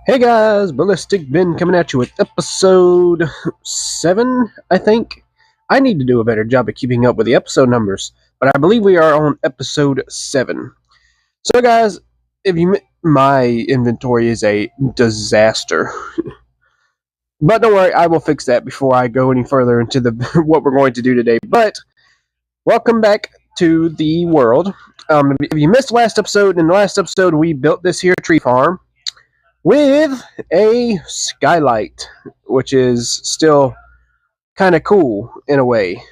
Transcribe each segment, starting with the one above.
Hey guys, Ballistic Ben coming at you with episode 7, I think. I need to do a better job of keeping up with the episode numbers, but I believe we are on episode 7. So guys, if you my inventory is a disaster. But don't worry, I will fix that before I go any further into the what we're going to do today. But welcome back to the world. If you missed last episode, in the last episode we built this here tree farm with a skylight, which is still kind of cool in a way.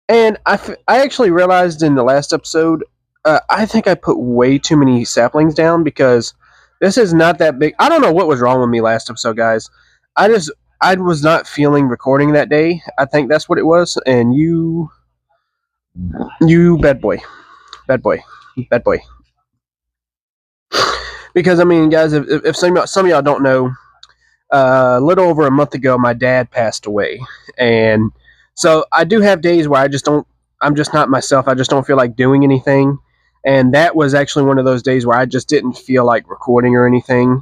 And I actually realized in the last episode, I think I put way too many saplings down because this is not that big. I don't know what was wrong with me last episode, guys. I was not feeling recording that day. I think that's what it was. And you bad boy, bad boy, bad boy. Because I mean, guys, if some of y'all don't know, a little over a month ago, my dad passed away, and so I do have days where I'm just not myself. I just don't feel like doing anything, and that was actually one of those days where I just didn't feel like recording or anything.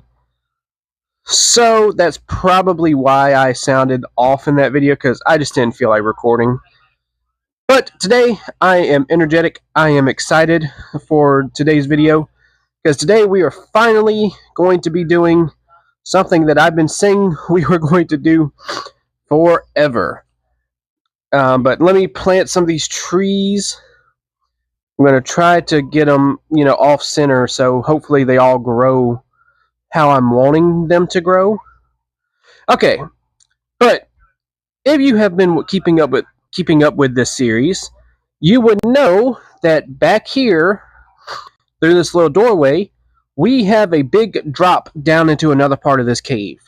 So that's probably why I sounded off in that video because I just didn't feel like recording. But today I am energetic. I am excited for today's video because today we are finally going to be doing something that I've been saying we were going to do forever. But let me plant some of these trees. I'm going to try to get them, off center, so hopefully they all grow how I'm wanting them to grow. Okay, but if you have been keeping up with this series, you would know that back here through this little doorway, we have a big drop down into another part of this cave.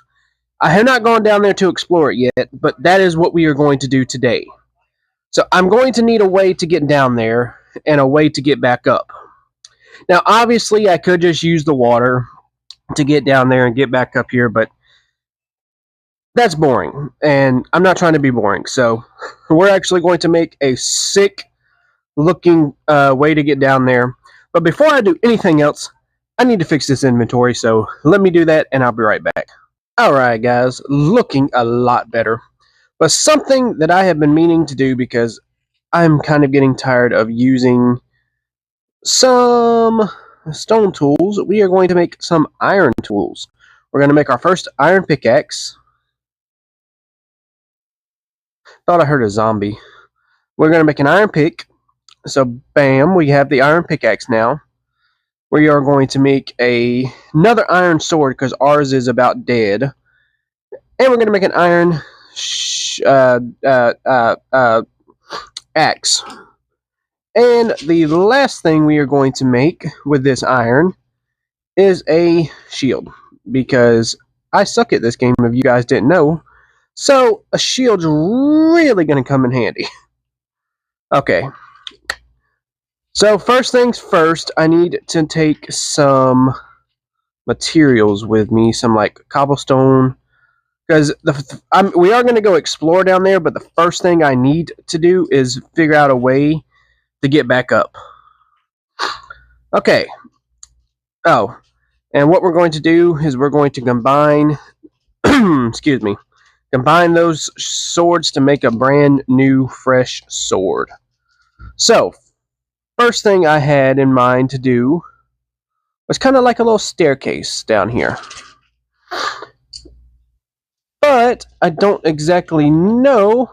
I have not gone down there to explore it yet, but that is what we are going to do today. So I'm going to need a way to get down there and a way to get back up. Now, obviously, I could just use the water to get down there and get back up here, but that's boring, and I'm not trying to be boring. So we're actually going to make a sick-looking way to get down there. But before I do anything else, I need to fix this inventory, so let me do that, and I'll be right back. Alright, guys, looking a lot better. But something that I have been meaning to do because I'm kind of getting tired of using some stone tools, we are going to make some iron tools. We're going to make our first iron pickaxe. Thought I heard a zombie. We're going to make an iron pick. So, bam, we have the iron pickaxe now. We are going to make another iron sword because ours is about dead. And we're going to make an iron axe. And the last thing we are going to make with this iron is a shield, because I suck at this game if you guys didn't know. So a shield's really going to come in handy. Okay. So first things first, I need to take some materials with me, some like cobblestone, because we are going to go explore down there, but the first thing I need to do is figure out a way to get back up. Okay. Oh, and what we're going to do is we're going to combine, excuse me, combine those swords to make a brand new, fresh sword. So, first thing I had in mind to do was kind of like a little staircase down here. But I don't exactly know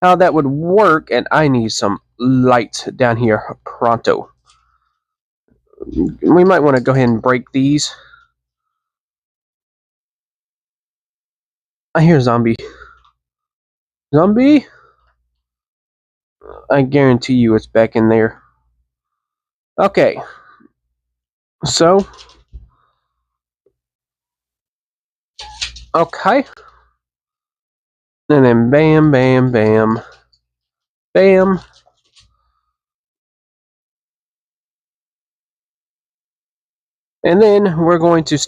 how that would work, and I need some light down here pronto. We might want to go ahead and break these. I hear zombie. Zombie? I guarantee you it's back in there. Okay. So. Okay. And then bam, bam, bam. Bam. And then we're going to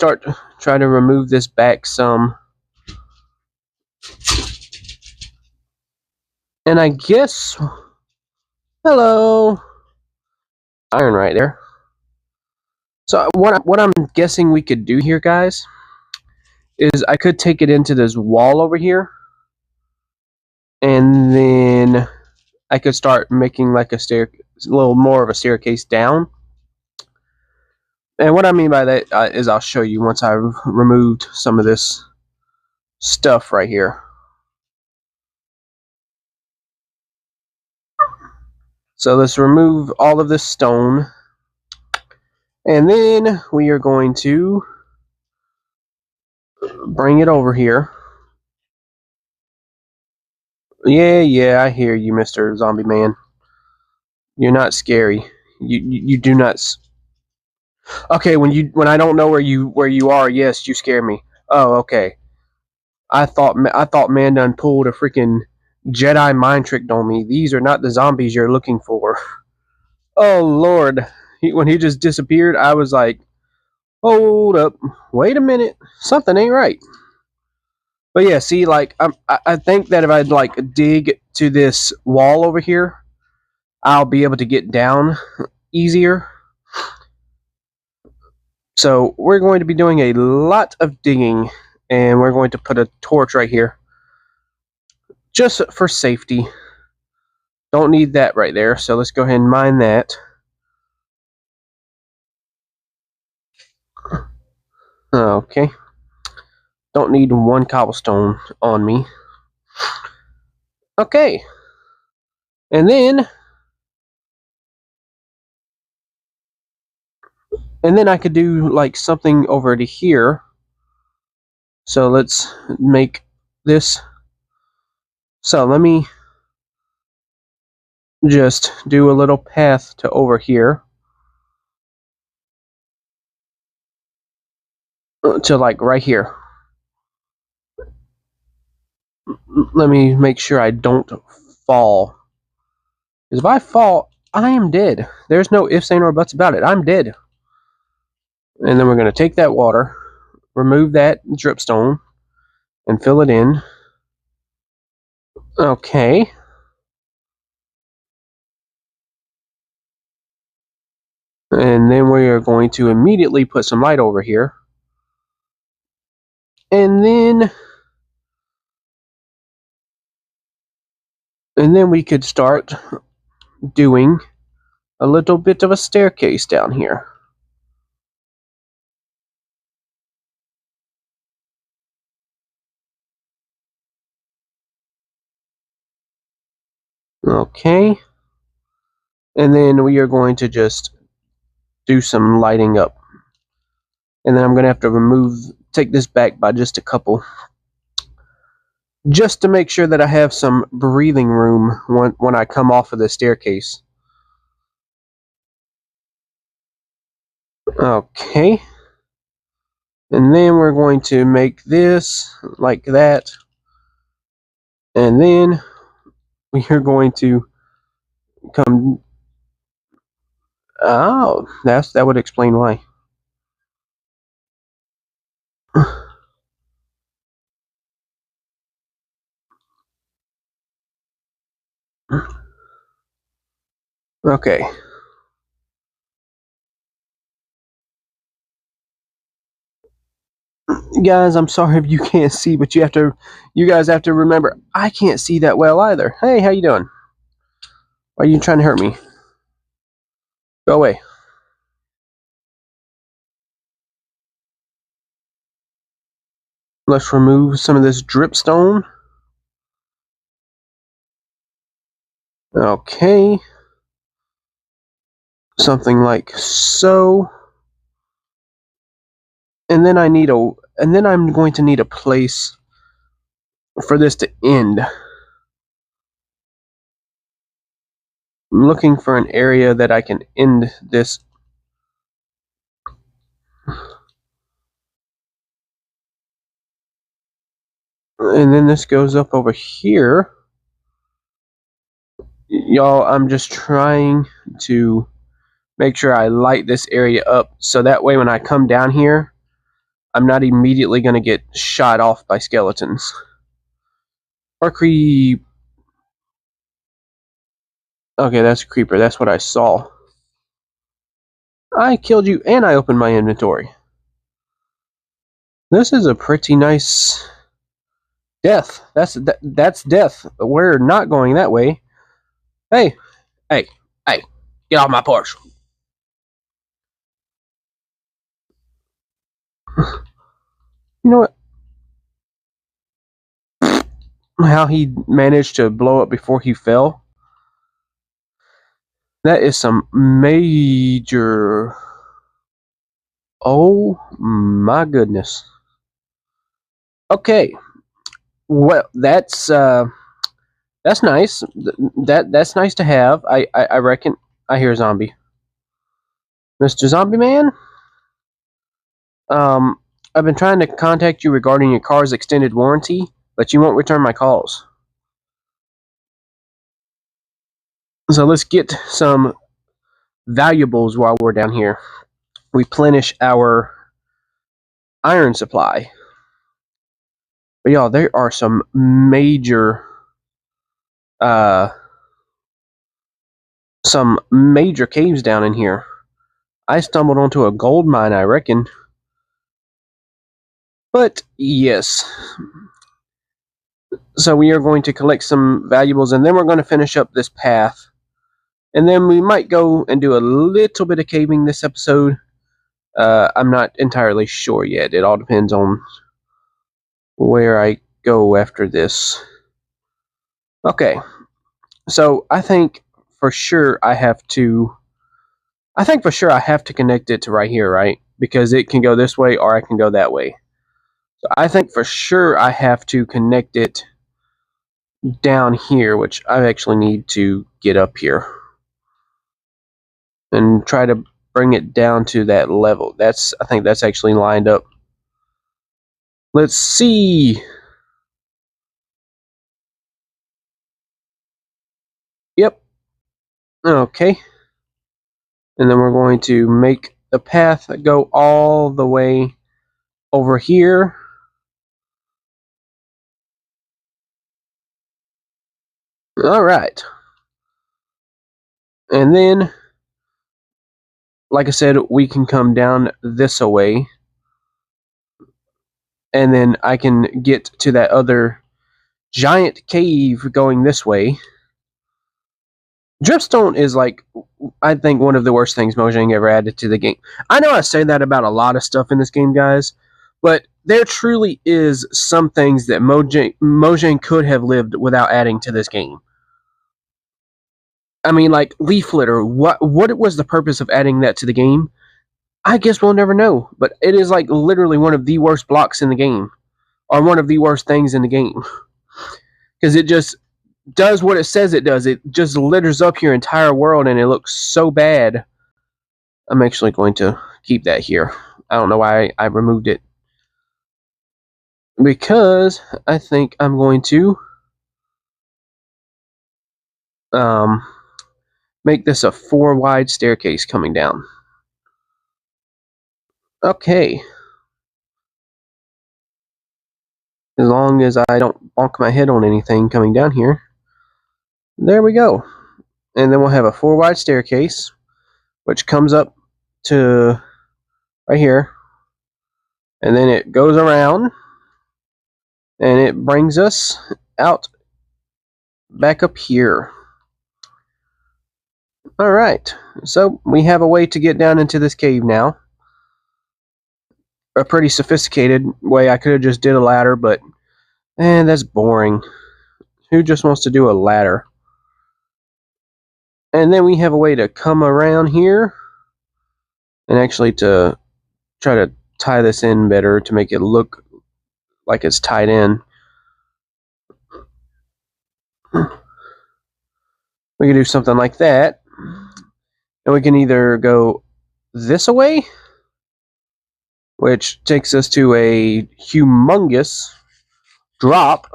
try to remove this back some. And I guess, hello, iron right there. So what I'm guessing we could do here, guys, is I could take it into this wall over here, and then I could start making like a little more of a staircase down. And what I mean by that is I'll show you once I've removed some of this stuff right here. So let's remove all of this stone, and then we are going to bring it over here. Yeah, I hear you, Mr. Zombie Man. You're not scary. You do not. Okay, when I don't know where you are, yes, you scare me. Oh, okay. I thought man done pulled a freaking Jedi mind trick on me. These are not the zombies you're looking for. Oh Lord, when he just disappeared, I was like, hold up, wait a minute, something ain't right. But yeah, see, like I think that if I'd like dig to this wall over here, I'll be able to get down easier. So we're going to be doing a lot of digging, and we're going to put a torch right here, just for safety. Don't need that right there, so let's go ahead and mine that. Okay. Don't need one cobblestone on me. Okay. And then I could do like something over to here. So let's make this. So let me just do a little path to over here. To like right here. Let me make sure I don't fall. Because if I fall, I am dead. There's no ifs, ands, or buts about it. I'm dead. And then we're going to take that water, remove that dripstone, and fill it in. Okay. And then we are going to immediately put some light over here. And then we could start doing a little bit of a staircase down here. Okay. And then we are going to just do some lighting up. And then I'm going to have to take this back by just a couple, just to make sure that I have some breathing room when I come off of the staircase. Okay. And then we're going to make this like that. And then we are going to come. Oh, that would explain why. Okay. Guys, I'm sorry if you can't see, but you guys have to remember, I can't see that well either. Hey, how you doing? Why are you trying to hurt me? Go away. Let's remove some of this dripstone. Okay. Something like so. And then I'm going to need a place for this to end. I'm looking for an area that I can end this. And then this goes up over here. Y'all, I'm just trying to make sure I light this area up so that way when I come down here, I'm not immediately going to get shot off by skeletons. Or creep. Okay, that's a creeper. That's what I saw. I killed you and I opened my inventory. This is a pretty nice death. That's death. We're not going that way. Hey, hey, hey, get off my porch. You know what? How he managed to blow up before he fell? That is some major... Oh my goodness. Okay. Well, that's nice. That's nice to have. I reckon. I hear a zombie. Mr. Zombie Man? Um, I've been trying to contact you regarding your car's extended warranty, but you won't return my calls. So let's get some valuables while we're down here. Replenish our iron supply. But y'all, there are some major caves down in here. I stumbled onto a gold mine, I reckon. But yes. So we are going to collect some valuables, and then we're going to finish up this path. And then we might go and do a little bit of caving this episode. I'm not entirely sure yet. It all depends on where I go after this. Okay. So I think for sure I have to connect it to right here, right? Because it can go this way or I can go that way. So I think for sure I have to connect it down here, which I actually need to get up here and try to bring it down to that level. I think that's actually lined up. Let's see. Yep. Okay. And then we're going to make the path go all the way over here. All right. And then, like I said, we can come down this way. And then I can get to that other giant cave going this way. Dripstone is like, I think, one of the worst things Mojang ever added to the game. I know I say that about a lot of stuff in this game, guys, but there truly is some things that Mojang could have lived without adding to this game. I mean, like leaf litter. What was the purpose of adding that to the game? I guess we'll never know. But it is like literally one of the worst blocks in the game, or one of the worst things in the game, because it just does what it says it does. It just litters up your entire world, and it looks so bad. I'm actually going to keep that here. I don't know why I removed it, because I think I'm going to make this a 4-wide staircase coming down. Okay. As long as I don't bonk my head on anything coming down here. There we go. And then we'll have a 4-wide staircase, which comes up to right here. And then it goes around, and it brings us out back up here. Alright, so we have a way to get down into this cave now. A pretty sophisticated way. I could have just did a ladder, but that's boring. Who just wants to do a ladder? And then we have a way to come around here and actually to try to tie this in better to make it look like it's tied in. We can do something like that. And we can either go this way, which takes us to a humongous drop,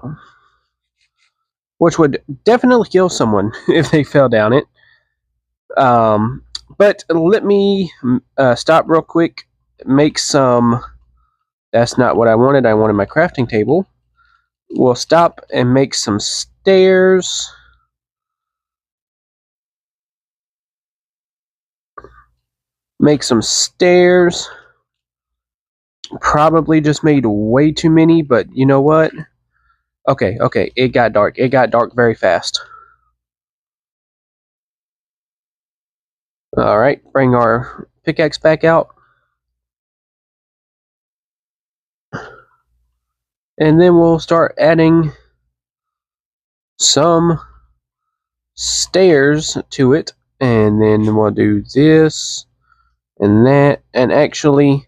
which would definitely kill someone if they fell down it. But let me stop real quick, make some... That's not what I wanted. I wanted my crafting table. We'll stop and make some stairs. make some stairs. Probably just made way too many, but you know what? Okay, it got dark. It got dark very fast. Alright, bring our pickaxe back out. And then we'll start adding some stairs to it. And then we'll do this and that. And actually,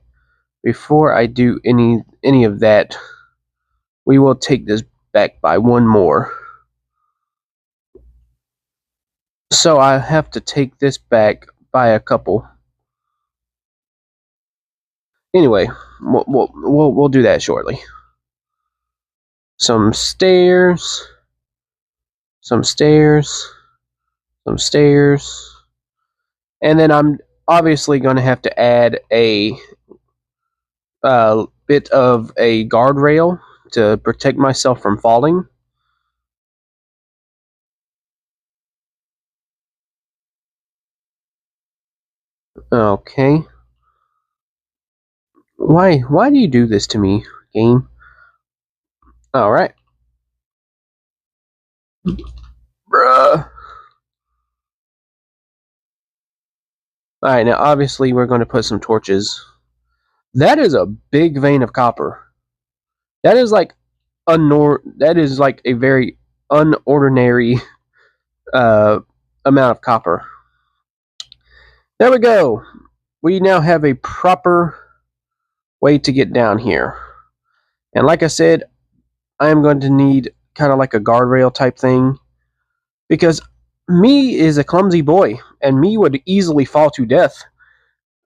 before I do any of that, we will take this back by one more. So I have to take this back by a couple. Anyway, we'll do that shortly. Some stairs, some stairs, some stairs, and then I'm obviously going to have to add a bit of a guardrail to protect myself from falling. Okay. Why do you do this to me, game? Alright. Bruh. Alright, now obviously we're going to put some torches. That is a big vein of copper. That is like a very unordinary amount of copper. There we go. We now have a proper way to get down here. And like I said, I am going to need kind of like a guardrail type thing, because me is a clumsy boy, and me would easily fall to death.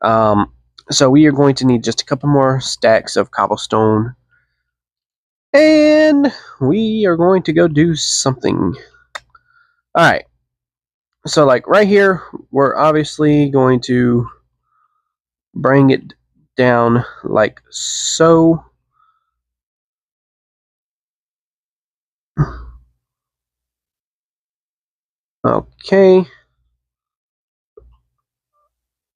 So we are going to need just a couple more stacks of cobblestone, and we are going to go do something. Alright, so like right here, we're obviously going to bring it down like so. Okay.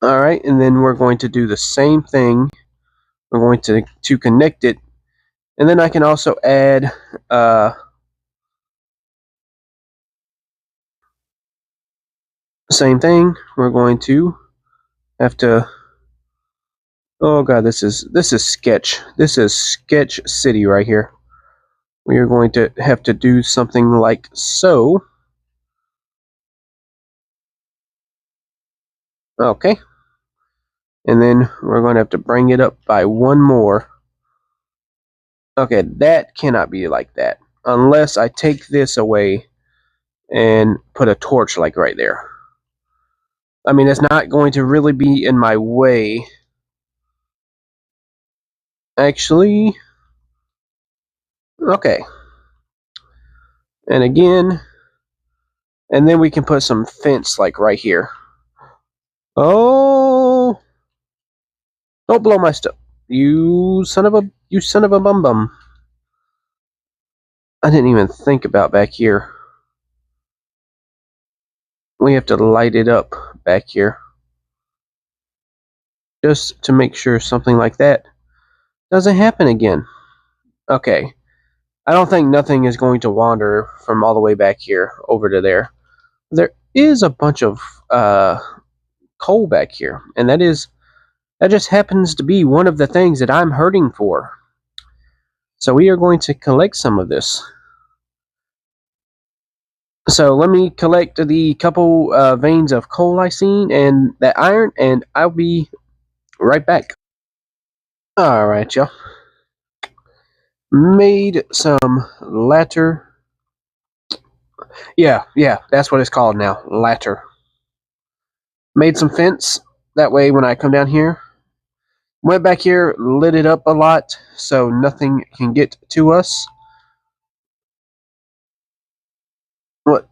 Alright, and then we're going to do the same thing. We're going to connect it, and then I can also add same thing. We're going to have to, oh god, this is sketch. This is sketch city right here. We are going to have to do something like so. Okay. And then we're going to have to bring it up by one more. Okay, that cannot be like that. Unless I take this away and put a torch like right there. I mean, it's not going to really be in my way. Actually, okay. And again, and then we can put some fence like right here. Oh, don't blow my stuff, you son of a bum bum. I didn't even think about back here. We have to light it up back here, just to make sure something like that doesn't happen again. Okay, I don't think nothing is going to wander from all the way back here over to there. There is a bunch of coal back here, and that just happens to be one of the things that I'm hurting for. So we are going to collect some of this. So let me collect the couple veins of coal I seen and that iron, and I'll be right back. Alright, y'all. Made some ladder. Yeah, that's what it's called now. Ladder. Made some fence. That way when I come down here, went back here, lit it up a lot so nothing can get to us. What?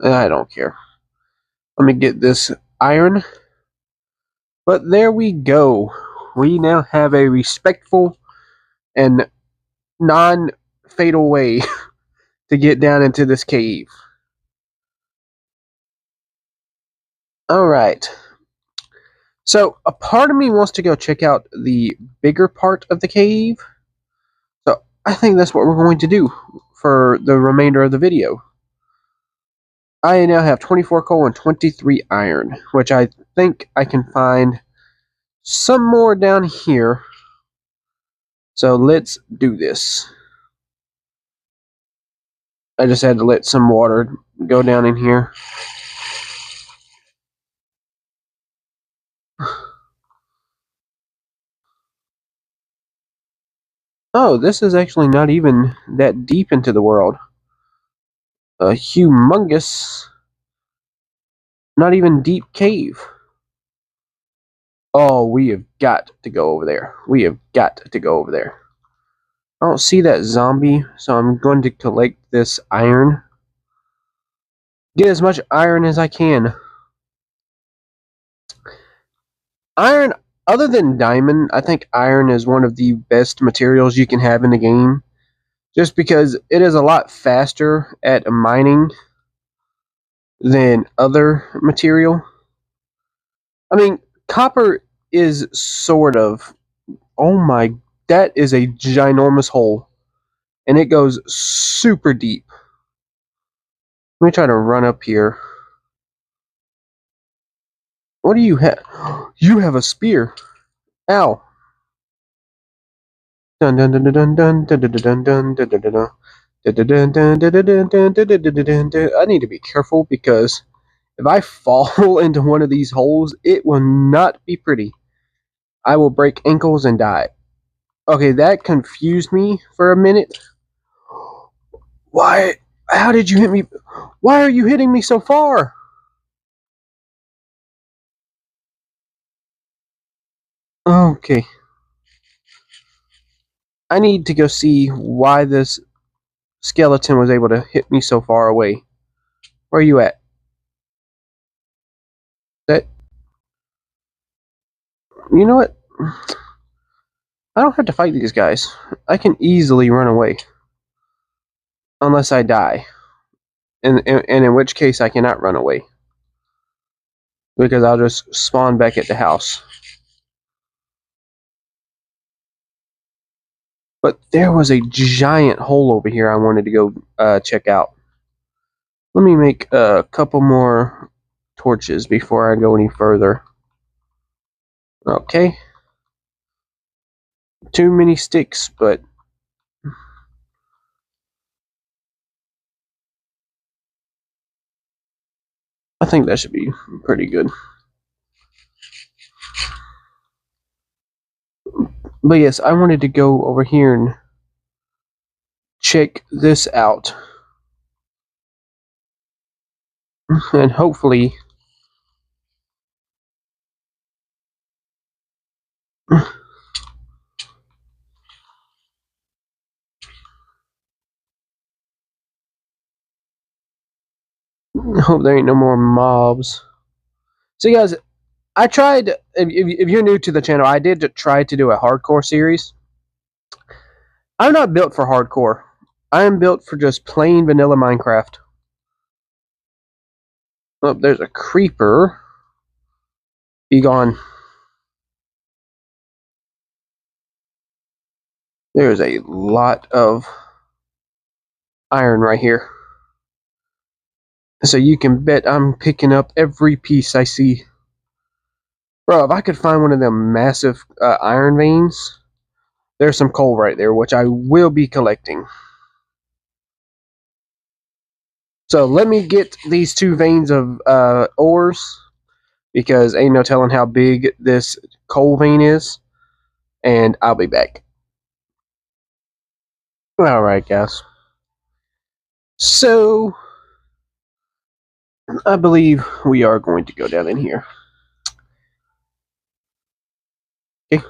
I don't care. Let me get this iron. But there we go. We now have a respectful and non-fatal way to get down into this cave. Alright. So a part of me wants to go check out the bigger part of the cave. So I think that's what we're going to do for the remainder of the video. I now have 24 coal and 23 iron, which I think I can find some more down here. So let's do this. I just had to let some water go down in here. Oh, this is actually not even that deep into the world. A humongous, not even deep cave. Oh, we have got to go over there. We have got to go over there. I don't see that zombie, so I'm going to collect this iron. Get as much iron as I can. Iron, other than diamond, I think iron is one of the best materials you can have in the game. Just because it is a lot faster at mining than other material. I mean, copper is sort of... Oh my, that is a ginormous hole. And it goes super deep. Let me try to run up here. What do you have? You have a spear. Ow. Dun dun dun dun dun dun dun dun dun dun dun dun. I need to be careful because if I fall into one of these holes, it will not be pretty. I will break ankles and die. Okay, that confused me for a minute. Why? How did you hit me? Why are you hitting me so far? Okay. I need to go see why this skeleton was able to hit me so far away. Where are you at? That... You know what? I don't have to fight these guys. I can easily run away. Unless I die. And in which case I cannot run away. Because I'll just spawn back at the house. But there was a giant hole over here I wanted to go check out. Let me make a couple more torches before I go any further. Okay. Too many sticks, but I think that should be pretty good. But yes, I wanted to go over here and check this out. And hopefully... hope there ain't no more mobs. So guys, I tried, if you're new to the channel, I did try to do a hardcore series. I'm not built for hardcore. I am built for just plain vanilla Minecraft. Oh, there's a creeper. Be gone. There's a lot of iron right here. So you can bet I'm picking up every piece I see. Bro, if I could find one of them massive iron veins, there's some coal right there, which I will be collecting. So let me get these 2 veins of ores, because ain't no telling how big this coal vein is, and I'll be back. Alright, guys. So, I believe we are going to go down in here. Okay.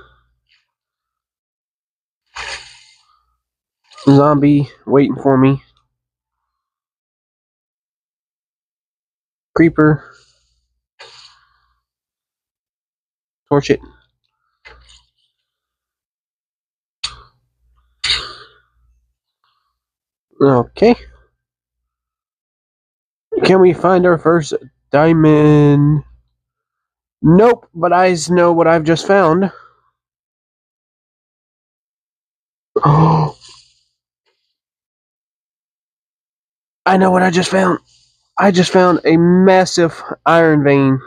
Zombie waiting for me. Creeper. Torch it. Okay. Can we find our first diamond? Nope, but I know what I've just found. Oh, I know what I just found. I just found a massive iron vein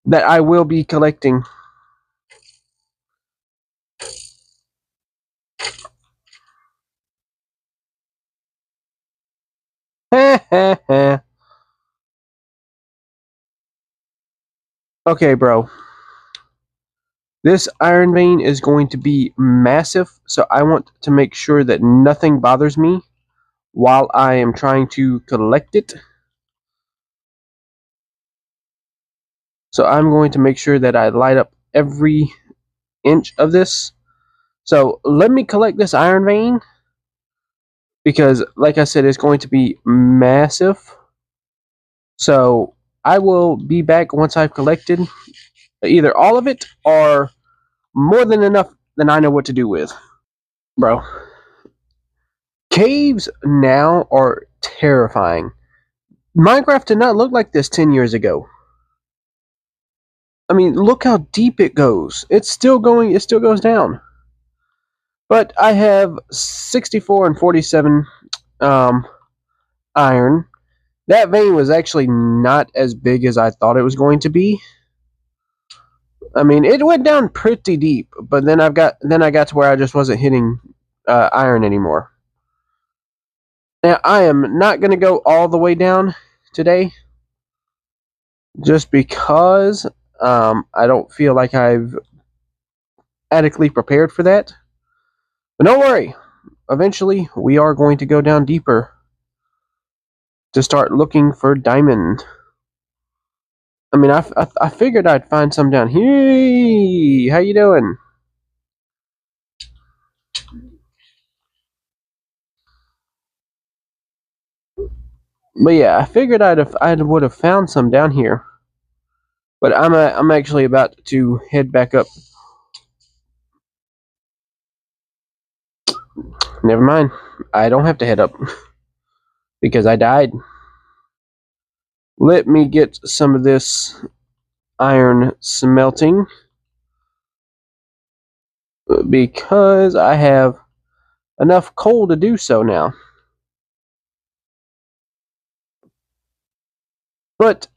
that I will be collecting. Okay, bro. This iron vein is going to be massive, so I want to make sure that nothing bothers me while I am trying to collect it. So I'm going to make sure that I light up every inch of this. So let me collect this iron vein because, like I said, it's going to be massive. So I will be back once I've collected either all of it or more than enough that I know what to do with. Bro, caves now are terrifying. Minecraft did not look like this 10 years ago. I mean, look how deep it goes. It's still going, it still goes down. But I have 64 and 47 iron. That vein was actually not as big as I thought it was going to be. I mean, it went down pretty deep, but then I got to where I just wasn't hitting iron anymore. Now I am not going to go all the way down today, just because I don't feel like I've adequately prepared for that. But don't worry, eventually we are going to go down deeper to start looking for diamond. I mean, I figured I'd find some down here. How you doing? But yeah, I figured I would have found some down here. But I'm actually about to head back up. Never mind. I don't have to head up because I died. Let me get some of this iron smelting because I have enough coal to do so now. But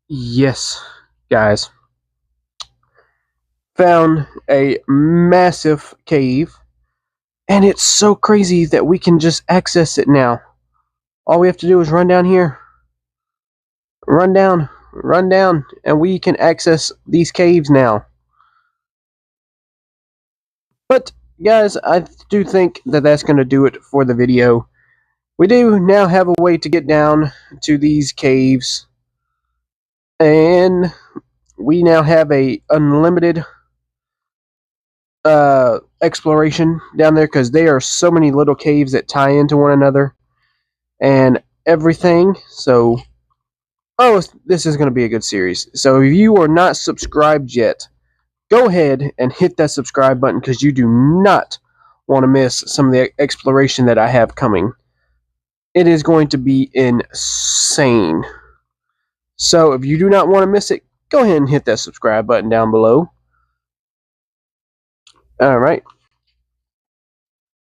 yes, guys, found a massive cave, and it's so crazy that we can just access it now. All we have to do is run down here. Run down, and we can access these caves now. But guys, I do think that that's going to do it for the video. We do now have a way to get down to these caves, and we now have a unlimited exploration down there because there are so many little caves that tie into one another and everything. So, oh, this is going to be a good series. So if you are not subscribed yet, go ahead and hit that subscribe button because you do not want to miss some of the exploration that I have coming. It is going to be insane. So if you do not want to miss it, go ahead and hit that subscribe button down below. All right.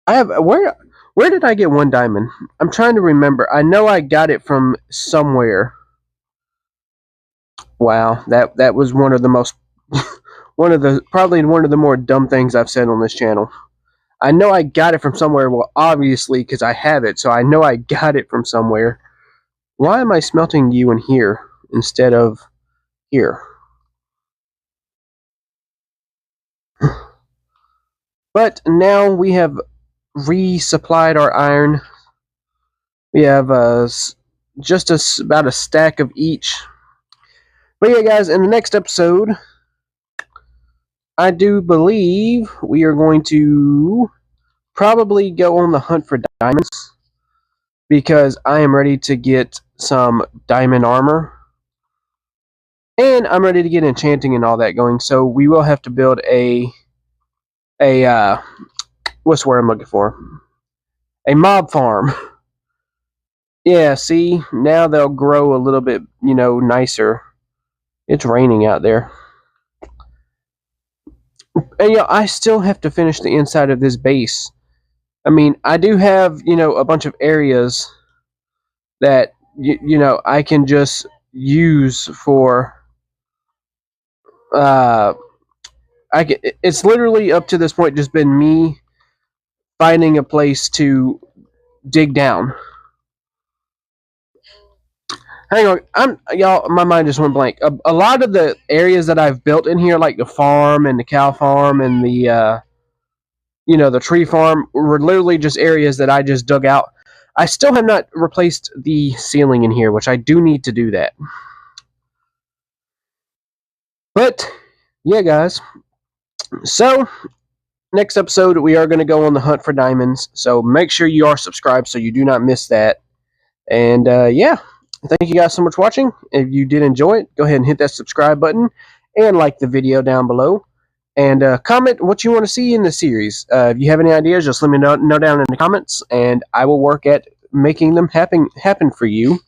I have where did I get one diamond? I'm trying to remember. I know I got it from somewhere. Wow, that was one of the most probably one of the more dumb things I've said on this channel. I know I got it from somewhere. Well, obviously because I have it, so I know I got it from somewhere. Why am I smelting you in here instead of here? But now we have resupplied our iron. We have just about a stack of each. But yeah, guys, in the next episode, I do believe we are going to probably go on the hunt for diamonds because I am ready to get some diamond armor. And I'm ready to get enchanting and all that going. So we will have to build a what's the word I'm looking for? A mob farm. Yeah, see, now they'll grow a little bit, nicer. It's raining out there. And yeah, I still have to finish the inside of this base. I mean, I do have, a bunch of areas that, I can just use for, it's literally up to this point just been me finding a place to dig down. Hang on, y'all. My mind just went blank. A lot of the areas that I've built in here, like the farm and the cow farm and the the tree farm, were literally just areas that I just dug out. I still have not replaced the ceiling in here, which I do need to do that. But yeah, guys. So next episode, we are going to go on the hunt for diamonds. So make sure you are subscribed so you do not miss that. And yeah. Thank you guys so much for watching. If you did enjoy it, go ahead and hit that subscribe button and like the video down below. And comment what you want to see in the series. If you have any ideas, just let me know down in the comments, and I will work at making them happen for you.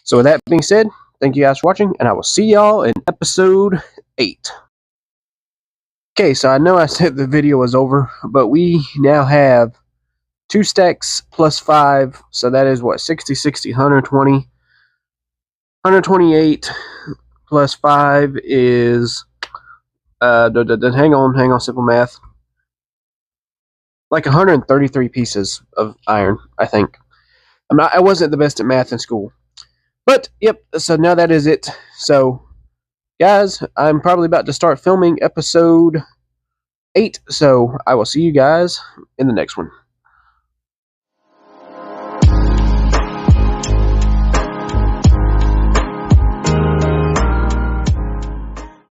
So with that being said, thank you guys for watching, and I will see y'all in episode 8. Okay, so I know I said the video was over, but we now have 2 stacks plus 5, so that is what, 60, 60, 120. 128 plus 5 is hang on, simple math. Like 133 pieces of iron, I think. I wasn't the best at math in school. But yep, so now that is it. So guys, I'm probably about to start filming episode 8, so I will see you guys in the next one.